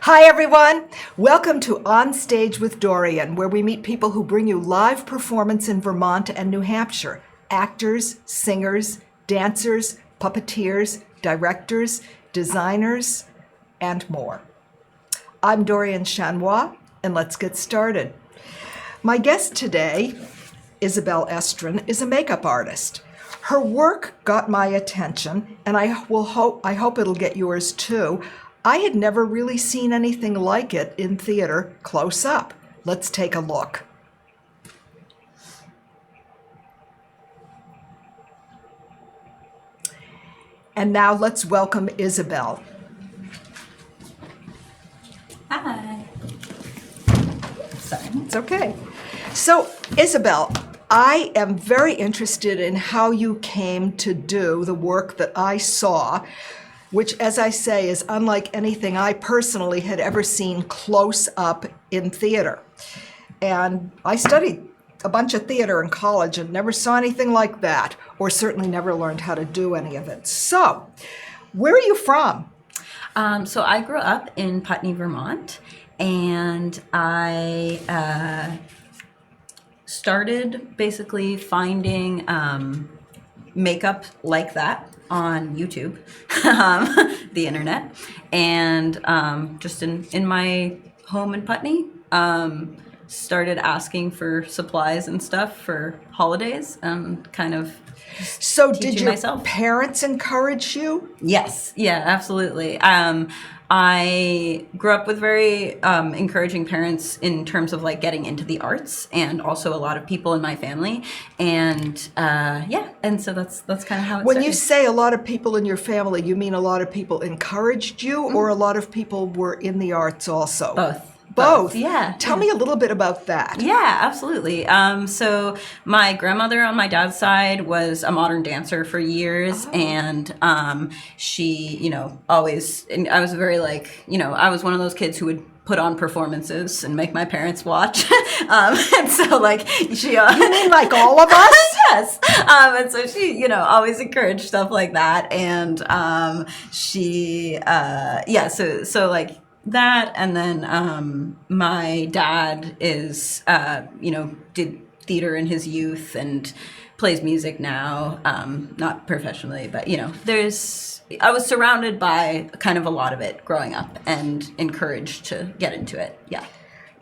Hi everyone! Welcome to On Stage with Dorian, where we meet people who bring you live performance in Vermont and New Hampshire. Actors, singers, dancers, puppeteers, directors, designers, and more. I'm Dorian Chanois, and let's get started. My guest today, Izabel Estrin, is a makeup artist. Her work got my attention, and I hope it'll get yours too. I had never really seen anything like it in theater close up. Let's take a look. And now let's welcome Izabel. Hi. Sorry. It's okay. So, Izabel, I am very interested in how you came to do the work that I saw, which, as I say, is unlike anything I personally had ever seen close up in theater. And I studied a bunch of theater in college and never saw anything like that, or certainly never learned how to do any of it. So, where are you from? So I grew up in Putney, Vermont, and I started basically finding makeup like that on YouTube, the internet, and just in my home in Putney, started asking for supplies and stuff for holidays and kind of So did your myself. parents encourage you? Yes, yeah, absolutely. I grew up with very encouraging parents in terms of like getting into the arts, and also a lot of people in my family, and and so that's kind of how it When started. you say a lot of people in your family, you mean a lot of people encouraged you, or a lot of people were in the arts also? Both, yeah. Tell me a little bit about that. Yeah, absolutely. So my grandmother on my dad's side was a modern dancer for years, and she, always, and I was very I was one of those kids who would put on performances and make my parents watch. And so she... You mean like all of us? Yes. And so she, always encouraged stuff like that. And she, that, and then my dad is did theater in his youth and plays music now, not professionally, but I was surrounded by kind of a lot of it growing up and encouraged to get into it. Yeah.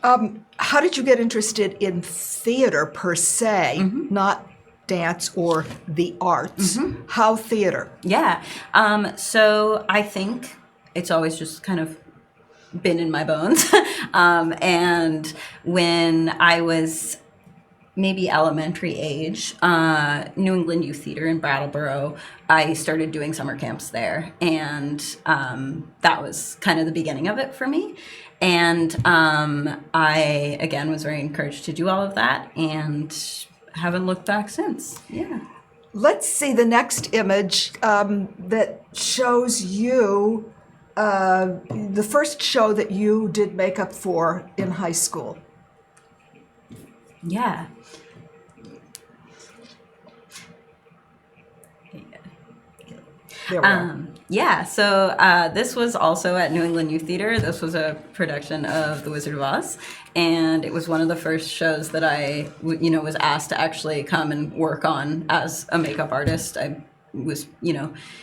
How did you get interested in theater per se, not dance or the arts? How theater? Yeah. So I think it's always just kind of been in my bones. And when I was maybe elementary age, New England Youth Theater in Brattleboro, I started doing summer camps there. And that was kind of the beginning of it for me. And I, again, was very encouraged to do all of that and haven't looked back since. Yeah. Let's see the next image that shows you the first show that you did makeup for in high school. Yeah. There we are. Yeah, so this was also at New England Youth Theater. This was a production of The Wizard of Oz, and it was one of the first shows that I, was asked to actually come and work on as a makeup artist. I was,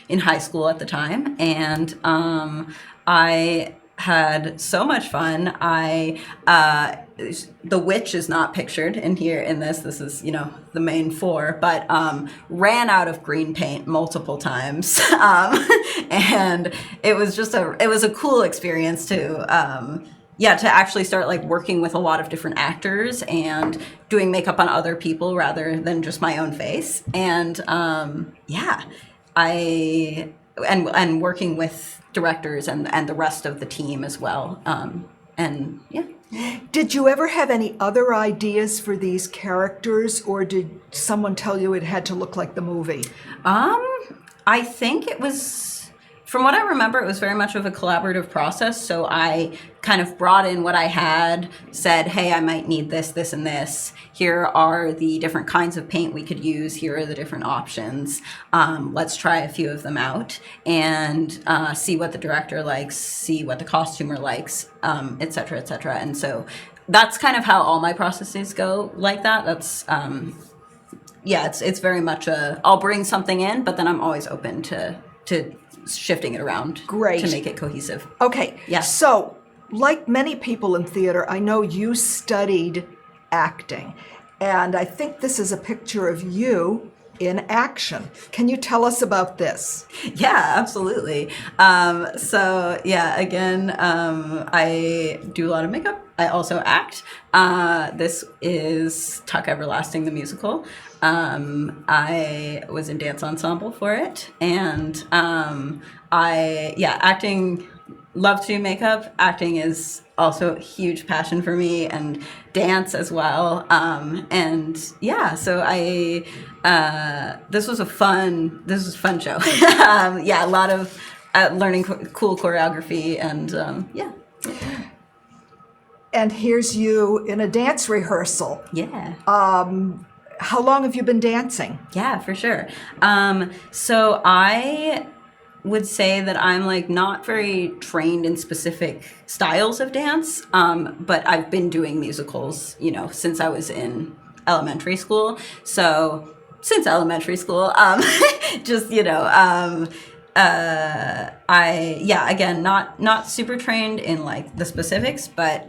in high school at the time, and I had so much fun. The witch is not pictured in here in this. This is, the main four, but ran out of green paint multiple times. And it was just a cool experience to actually start working with a lot of different actors and doing makeup on other people rather than just my own face. And and working with directors and the rest of the team as well. Did you ever have any other ideas for these characters, or did someone tell you it had to look like the movie? I think it was from what I remember, it was very much of a collaborative process. So I kind of brought in what I had, said, hey, I might need this, this, and this. Here are the different kinds of paint we could use. Here are the different options. Let's try a few of them out and see what the director likes, see what the costumer likes, et cetera, et cetera. And so that's kind of how all my processes go like that. That's, it's very much I'll bring something in, but then I'm always open to shifting it around. Great. To make it cohesive. Okay. Yeah. So, like many people in theater, I know you studied acting. And I think this is a picture of you in action. Can you tell us about this? Yeah, absolutely. Again, I do a lot of makeup. I also act. This is Tuck Everlasting, the musical. I was in dance ensemble for it. And acting, love to do makeup. Acting is also a huge passion for me, and dance as well. This was a fun show. A lot of learning cool choreography and And here's you in a dance rehearsal. Yeah. How long have you been dancing? Yeah, for sure. So I would say that I'm like not very trained in specific styles of dance, but I've been doing musicals, since I was in elementary school. So since elementary school, again, not super trained in like the specifics, but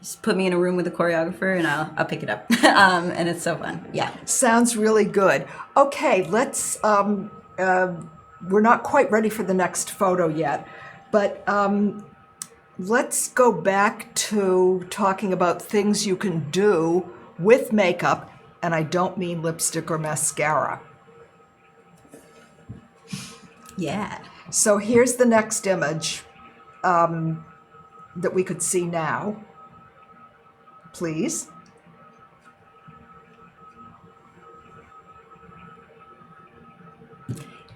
just put me in a room with a choreographer and I'll pick it up. And it's so fun. Yeah. Sounds really good. Okay, let's, we're not quite ready for the next photo yet, but let's go back to talking about things you can do with makeup, and I don't mean lipstick or mascara. Yeah. So here's the next image that we could see now. Please.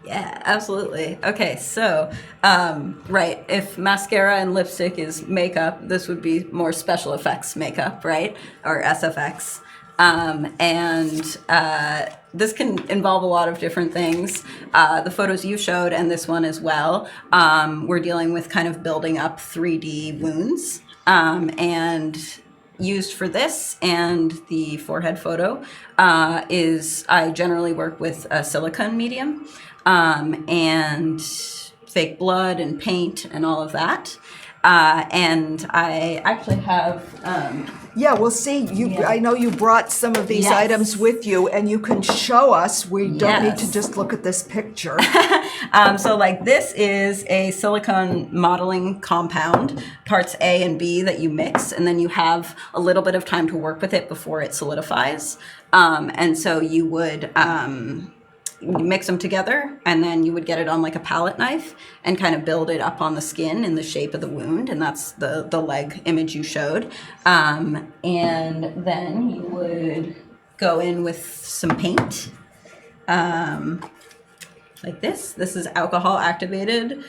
Yeah, absolutely. Okay, so, right, if mascara and lipstick is makeup, this would be more special effects makeup, right? Or SFX. This can involve a lot of different things. The photos you showed and this one as well, we're dealing with kind of building up 3D wounds. And used for this and the forehead photo is I generally work with a silicone medium and fake blood and paint and all of that. And I actually have... we'll see. I know you brought some of these items with you, and you can show us. We don't need to just look at this picture. So like this is a silicone modeling compound, parts A and B that you mix, and then you have a little bit of time to work with it before it solidifies. And so you would... mix them together, and then you would get it on like a palette knife and kind of build it up on the skin in the shape of the wound, and that's the leg image you showed. And then you would go in with some paint, like this. This is alcohol activated,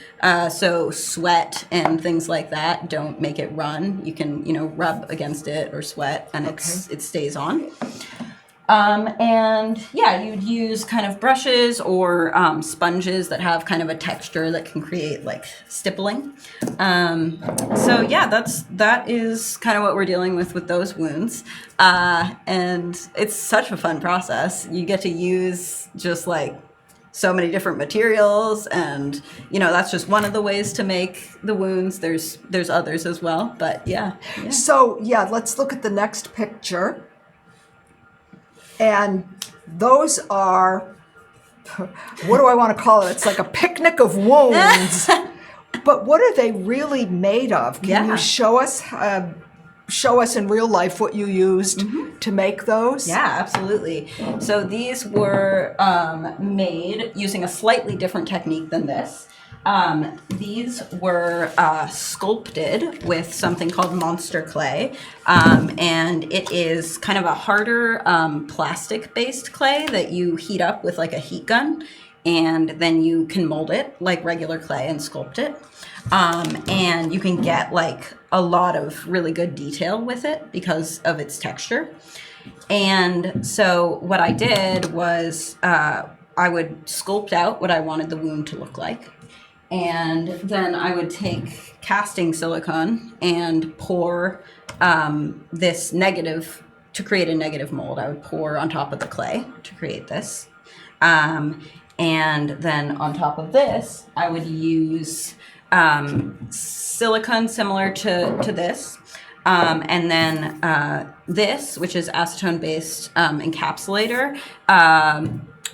so sweat and things like that don't make it run. You can rub against it or sweat, and it stays on. You'd use kind of brushes or sponges that have kind of a texture that can create like stippling. That is kind of what we're dealing with those wounds. And it's such a fun process. You get to use just like so many different materials, and that's just one of the ways to make the wounds. There's others as well, but yeah. So let's look at the next picture. And those are, what do I want to call it? It's like a picnic of wounds. But what are they really made of? Can you show us in real life what you used to make those? Yeah, absolutely. So these were made using a slightly different technique than this. These were sculpted with something called monster clay, and it is kind of a harder plastic-based clay that you heat up with like a heat gun, and then you can mold it like regular clay and sculpt it. And you can get like a lot of really good detail with it because of its texture. And so what I did was I would sculpt out what I wanted the wound to look like. And then I would take casting silicone and pour this negative, to create a negative mold. I would pour on top of the clay to create this. And then on top of this, I would use silicone similar to this. And then this, which is acetone-based encapsulator.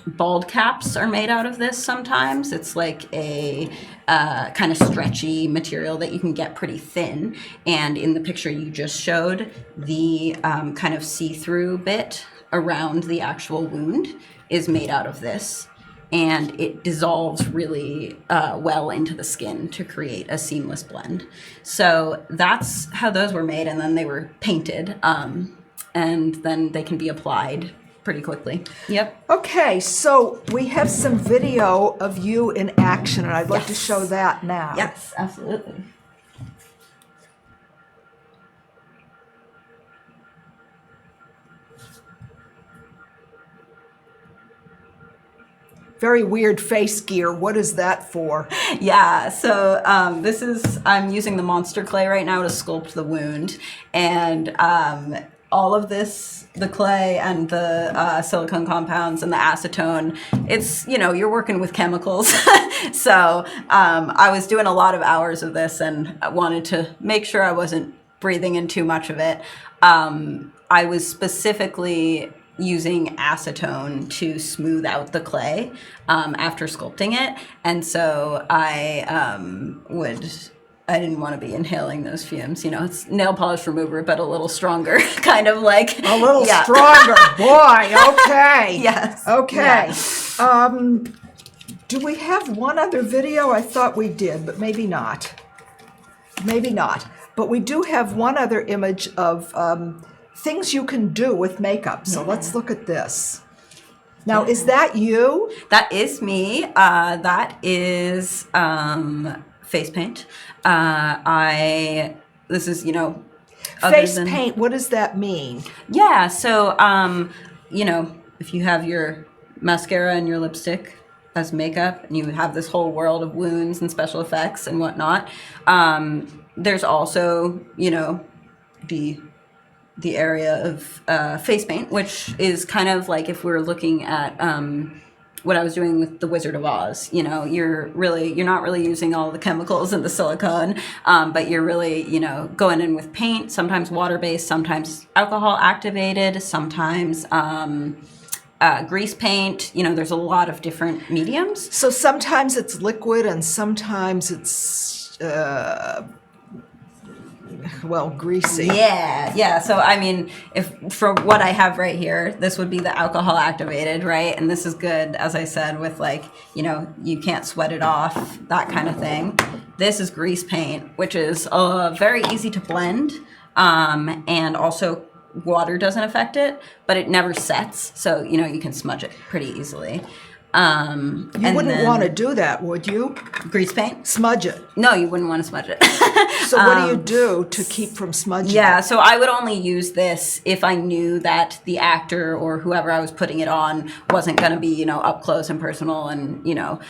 Bald caps are made out of this sometimes. It's like a kind of stretchy material that you can get pretty thin. And in the picture you just showed, the kind of see-through bit around the actual wound is made out of this. And it dissolves really well into the skin to create a seamless blend. So that's how those were made, and then they were painted, and then they can be applied pretty quickly. Yep. Okay, so we have some video of you in action, and I'd like to show that now. Yes, absolutely. Very weird face gear. What is that for? Yeah, so this is, I'm using the monster clay right now to sculpt the wound. And all of this, the clay and the silicone compounds and the acetone, it's, you know, you're working with chemicals. So I was doing a lot of hours of this, and I wanted to make sure I wasn't breathing in too much of it. I was specifically using acetone to smooth out the clay after sculpting it. And so I didn't want to be inhaling those fumes. You know, it's nail polish remover, but a little stronger, kind of like. A little stronger. Boy, okay. Yes. Okay. Yeah. Do we have one other video? I thought we did, but maybe not. Maybe not. But we do have one other image of things you can do with makeup. So let's look at this. Now, is that you? That is me. That is face paint. This is, you know, Face paint, what does that mean? Yeah, so, you know, if you have your mascara and your lipstick as makeup, and you have this whole world of wounds and special effects and whatnot, there's also, you know, the area of face paint, which is kind of like if we're looking at what I was doing with the Wizard of Oz. You know, you're not really using all the chemicals and the silicone, but you're really, you know, going in with paint, sometimes water-based, sometimes alcohol activated, sometimes grease paint. You know, there's a lot of different mediums. So sometimes it's liquid and sometimes it's greasy. Yeah. So, I mean, if for what I have right here, this would be the alcohol activated, right? And this is good, as I said, with like, you know, you can't sweat it off, that kind of thing. This is grease paint, which is very easy to blend. And also water doesn't affect it, but it never sets. So, you know, you can smudge it pretty easily. You wouldn't want to do that, would you? Grease paint? Smudge it. No, you wouldn't want to smudge it. So what do you do to keep from smudging it? So I would only use this if I knew that the actor or whoever I was putting it on wasn't going to be, you know, up close and personal. And, you know,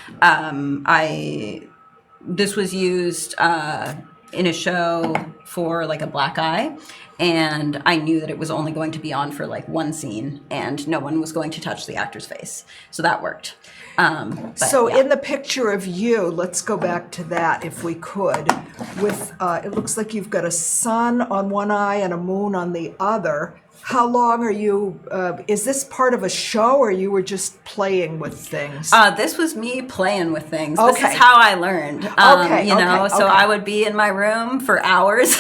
this was used in a show for like a black eye. And I knew that it was only going to be on for like one scene, and no one was going to touch the actor's face. So that worked. In the picture of you, let's go back to that if we could. With it looks like you've got a sun on one eye and a moon on the other. How long are you, is this part of a show or you were just playing with things? This was me playing with things. Okay. This is how I learned, So I would be in my room for hours,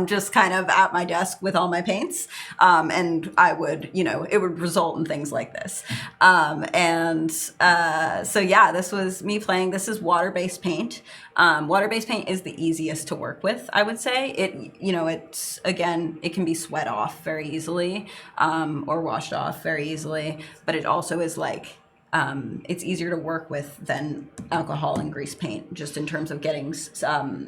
just kind of at my desk with all my paints. And I would, you know, it would result in things like this. This was me playing. This is water-based paint. Water-based paint is the easiest to work with, I would say. It can be sweat off very easily, or washed off very easily, but it also is like it's easier to work with than alcohol and grease paint, just in terms of getting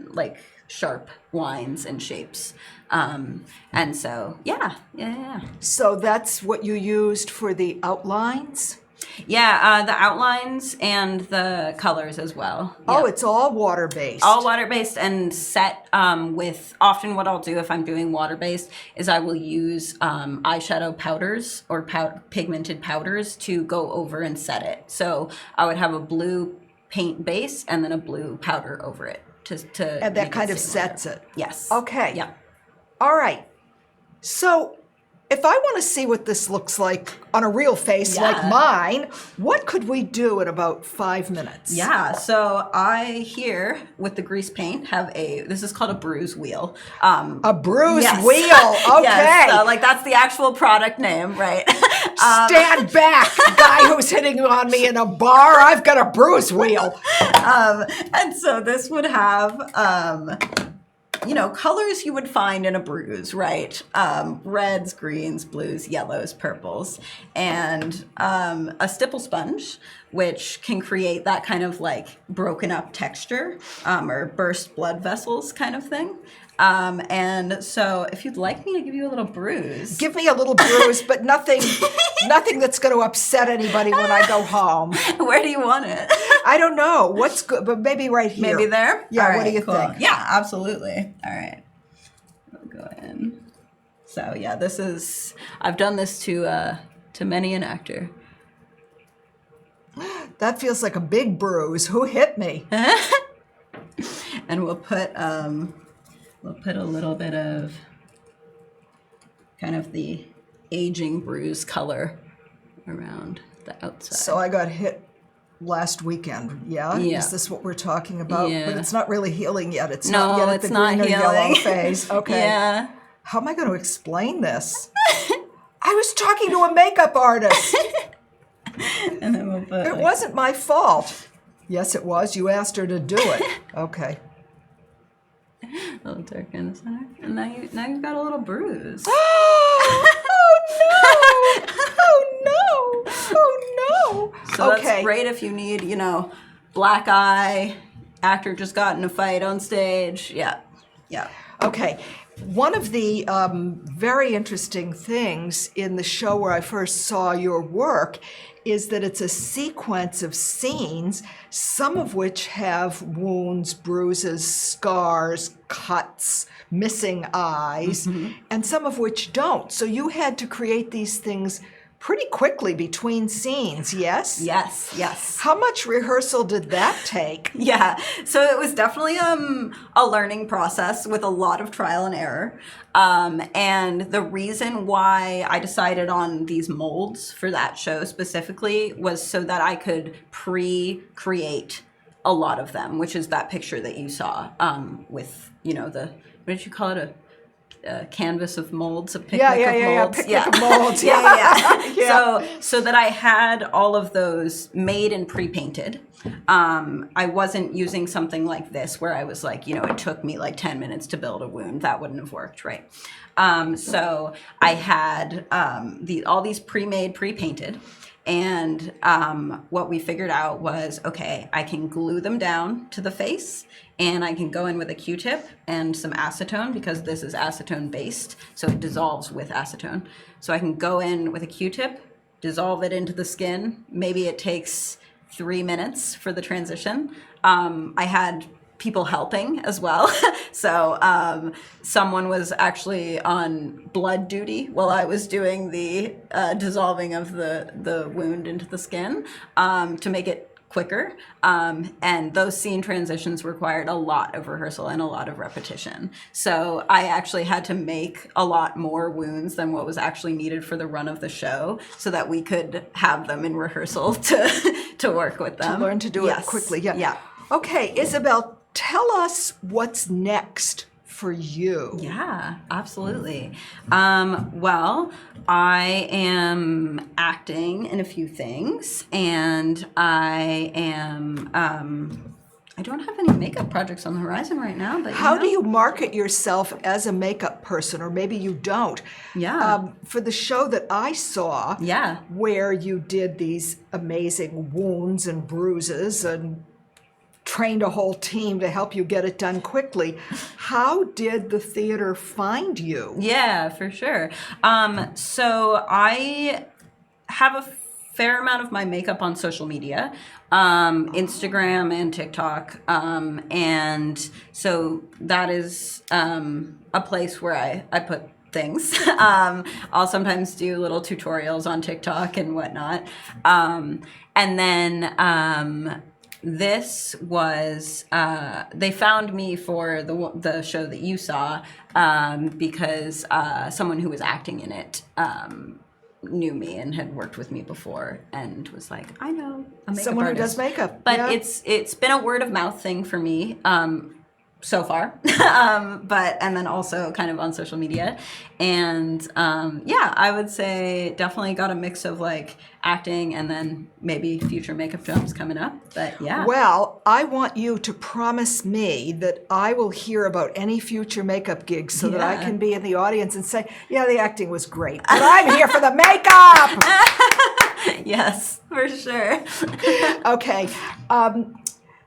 like sharp lines and shapes. And so, yeah. So that's what you used for the outlines? Yeah, the outlines and the colors as well. Oh, Yep. it's all water-based. All water-based and set with, often what I'll do if I'm doing water-based is I will use eyeshadow powders or pigmented powders to go over and set it. So I would have a blue paint base and then a blue powder over it to And that make kind it of stay sets longer. it. Yes. Okay. Yeah. All right. So if I want to see what this looks like on a real face like mine, what could we do in about 5 minutes? Yeah, so I here with the grease paint have this is called a bruise wheel. A bruise Yes. wheel. Okay. Yes, so like that's the actual product name, right? Stand back, guy who's hitting on me in a bar. I've got a bruise wheel. And so this would have colors you would find in a bruise, right? Reds, greens, blues, yellows, purples, and a stipple sponge, which can create that kind of like broken up texture or burst blood vessels kind of thing. And so if you'd like me to give you a little bruise. Give me a little bruise, but nothing that's going to upset anybody when I go home. Where do you want it? I don't know. What's good, but maybe right here. Maybe there? Yeah, All what right, do you cool. think? Yeah, absolutely. All right. We'll go in. So yeah, I've done this to many an actor. That feels like a big bruise. Who hit me? And we'll put a little bit of kind of the aging bruise color around the outside. So I got hit last weekend. Yeah? Yeah. Is this what we're talking about? Yeah. But it's not really healing yet. It's No, not yet at it's the not green or yellow healing. phase. Okay. Yeah. How am I going to explain this? I was talking to a makeup artist. And then we'll put It wasn't my fault. Yes, it was. You asked her to do it. Okay. a little dark in the center. And now you've got a little bruise. Oh no! So Okay. that's great if you need, black eye, actor just got in a fight on stage. Yeah. Okay. One of the very interesting things in the show where I first saw your work is that it's a sequence of scenes, some of which have wounds, bruises, scars, cuts, missing eyes, and some of which don't. So you had to create these things pretty quickly between scenes, yes? Yes. How much rehearsal did that take? Yeah, so it was definitely a learning process with a lot of trial and error. And the reason why I decided on these molds for that show specifically was so that I could pre-create a lot of them, which is that picture that you saw with, what did you call it? A canvas of molds, a picnic of molds. Picnic of molds. Yeah. So that I had all of those made and pre-painted. I wasn't using something like this where I was like, it took me like 10 minutes to build a wound. That wouldn't have worked, right? So I had all these pre-made, pre-painted. And what we figured out was, okay, I can glue them down to the face, and I can go in with a Q-tip and some acetone, because this is acetone based, so it dissolves with acetone. So I can go in with a Q-tip, dissolve it into the skin. Maybe it takes 3 minutes for the transition. I had people helping as well. So someone was actually on blood duty while I was doing the dissolving of the wound into the skin to make it quicker. And those scene transitions required a lot of rehearsal and a lot of repetition. So I actually had to make a lot more wounds than what was actually needed for the run of the show so that we could have them in rehearsal to work with them. To learn to do it quickly. Yeah. Okay, Izabel, tell us what's next for you. Yeah, absolutely. Well, I am acting in a few things, and I am I don't have any makeup projects on the horizon right now, but How do you market yourself as a makeup person, or maybe you don't? Yeah. For the show that I saw, Yeah. where you did these amazing wounds and bruises and trained a whole team to help you get it done quickly, how did the theater find you? Yeah, for sure. So I have a fair amount of my makeup on social media, Instagram and TikTok. And so that is a place where I put things. I'll sometimes do little tutorials on TikTok and whatnot. And then this was they found me for the show that you saw because someone who was acting in it knew me and had worked with me before and was like, I know a makeup Someone artist. who does makeup. But yeah. it's been a word of mouth thing for me so far, and then also kind of on social media. And yeah, I would say definitely got a mix of like acting and then maybe future makeup jobs coming up. But yeah. Well, I want you to promise me that I will hear about any future makeup gigs so that I Yeah. can be in the audience and say, yeah, the acting was great, but I'm here for the makeup. Yes, for sure. Okay.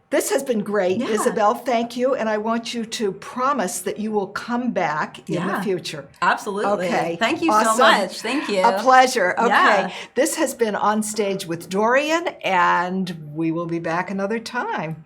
This has been great, Yeah. Isabel. Thank you. And I want you to promise that you will come back in the Yeah. future. Absolutely. Okay. Thank you Awesome. so much. Thank you. A pleasure. Okay. Yeah. This has been On Stage with Dorian, and we will be back another time.